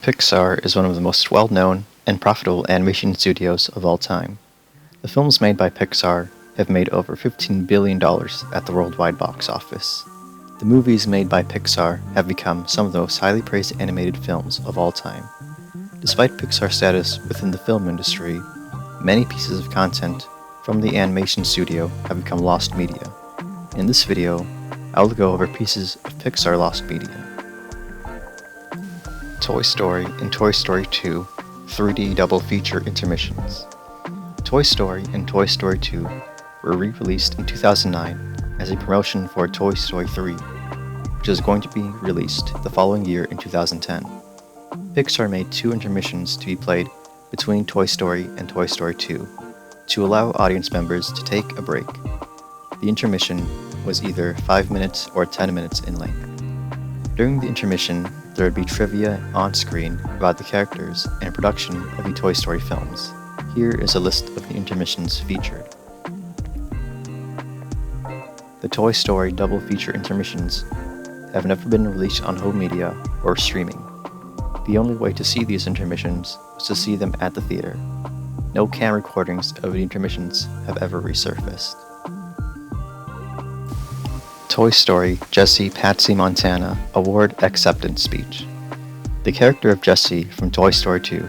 Pixar is one of the most well-known and profitable animation studios of all time. The films made by Pixar have made over $15 billion at the worldwide box office. The movies made by Pixar have become some of the most highly praised animated films of all time. Despite Pixar's status within the film industry, many pieces of content from the animation studio have become lost media. In this video, I will go over pieces of Pixar lost media. Toy Story and Toy Story 2 3D double feature intermissions. Toy Story and Toy Story 2 were re-released in 2009 as a promotion for Toy Story 3, which is going to be released the following year in 2010. Pixar made two intermissions to be played between Toy Story and Toy Story 2 to allow audience members to take a break. The intermission was either 5 minutes or 10 minutes in length. During the intermission, there would be trivia on screen about the characters and production of the Toy Story films. Here is a list of the intermissions featured. The Toy Story double feature intermissions have never been released on home media or streaming. The only way to see these intermissions was to see them at the theater. No cam recordings of the intermissions have ever resurfaced. Toy Story Jessie Patsy Montana Award Acceptance Speech. The character of Jessie from Toy Story 2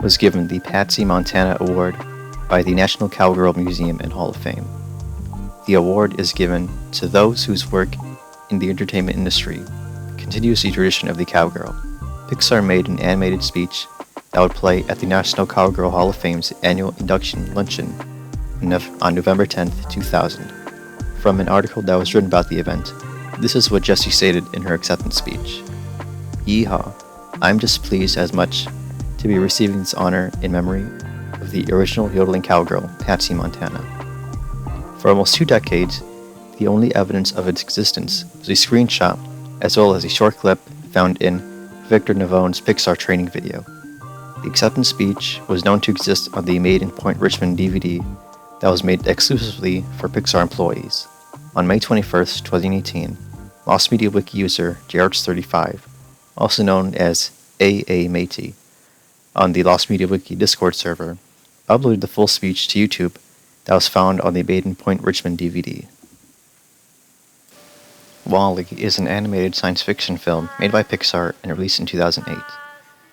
was given the Patsy Montana Award by the National Cowgirl Museum and Hall of Fame. The award is given to those whose work in the entertainment industry continues the tradition of the cowgirl. Pixar made an animated speech that would play at the National Cowgirl Hall of Fame's annual induction luncheon on November 10, 2000. From an article that was written about the event, this is what Jessie stated in her acceptance speech. Yeehaw, I'm just pleased as much to be receiving this honor in memory of the original yodeling cowgirl, Patsy Montana. For almost 2 decades, the only evidence of its existence was a screenshot as well as a short clip found in Victor Navone's Pixar training video. The acceptance speech was known to exist on the Made in Point Richmond DVD that was made exclusively for Pixar employees. On May 21, 2018, Lost Media Wiki user JRH35, also known as AA Matey, on the Lost Media Wiki Discord server, uploaded the full speech to YouTube that was found on the Made in Point Richmond DVD. WALL-E is an animated science fiction film made by Pixar and released in 2008.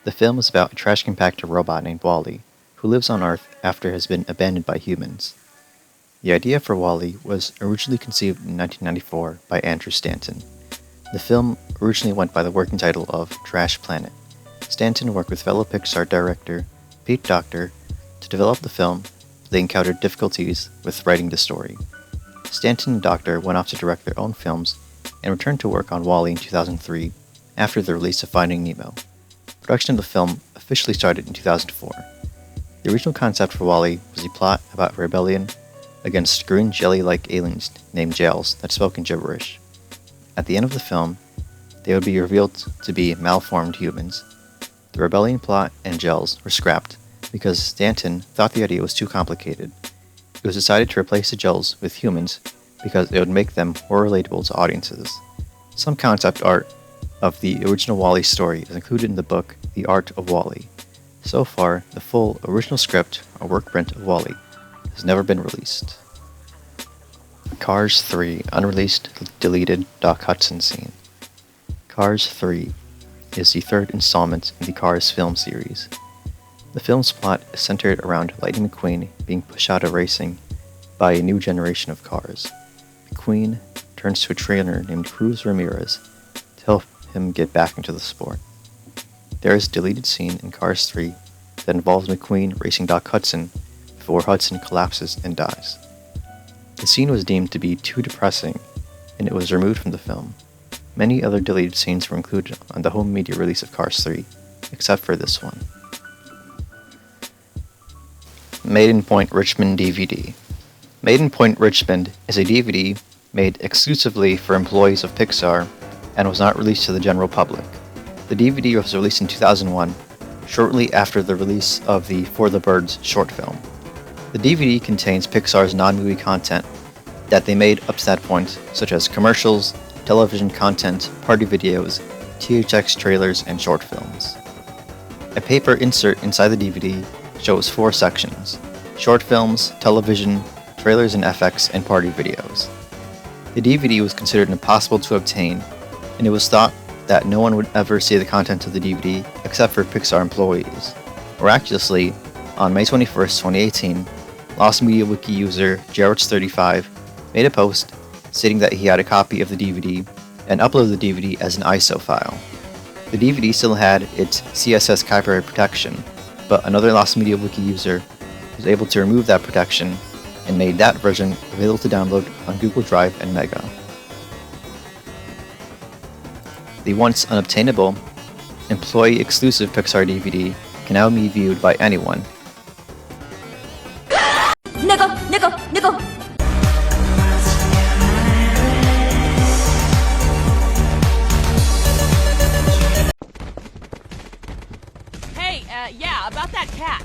The film is about a trash compactor robot named WALL-E, who lives on Earth after it has been abandoned by humans. The idea for WALL-E was originally conceived in 1994 by Andrew Stanton. The film originally went by the working title of Trash Planet. Stanton worked with fellow Pixar director Pete Docter to develop the film, but they encountered difficulties with writing the story. Stanton and Docter went off to direct their own films and returned to work on WALL-E in 2003 after the release of Finding Nemo. Production of the film officially started in 2004. The original concept for WALL-E was a plot about rebellion against green jelly-like aliens named Gels that spoke in gibberish. At the end of the film, they would be revealed to be malformed humans. The rebellion plot and Gels were scrapped because Stanton thought the idea was too complicated. It was decided to replace the Gels with humans because it would make them more relatable to audiences. Some concept art of the original WALL-E story is included in the book The Art of WALL-E. So far, the full original script or work print of WALL-E has never been released. Cars 3 Unreleased Deleted Doc Hudson Scene. Cars 3 is the third installment in the Cars film series. The film's plot is centered around Lightning McQueen being pushed out of racing by a new generation of cars. McQueen turns to a trainer named Cruz Ramirez to help him get back into the sport. There is a deleted scene in Cars 3 that involves McQueen racing Doc Hudson before Hudson collapses and dies. The scene was deemed to be too depressing, and it was removed from the film. Many other deleted scenes were included on the home media release of Cars 3, except for this one. Made in Point Richmond DVD. Made in Point Richmond is a DVD made exclusively for employees of Pixar and was not released to the general public. The DVD was released in 2001, shortly after the release of the For the Birds short film. The DVD contains Pixar's non-movie content that they made up to that point, such as commercials, television content, party videos, THX trailers, and short films. A paper insert inside the DVD shows 4 sections: short films, television, trailers and FX, and party videos. The DVD was considered impossible to obtain, and it was thought that no one would ever see the contents of the DVD except for Pixar employees. Miraculously, on May 21st, 2018, Lost Media Wiki user Jarrett35 made a post stating that he had a copy of the DVD and uploaded the DVD as an ISO file. The DVD still had its CSS copyright protection, but another Lost Media Wiki user was able to remove that protection and made that version available to download on Google Drive and Mega. The once unobtainable, employee-exclusive Pixar DVD can now be viewed by anyone. Nickel! Hey, yeah, about that cat.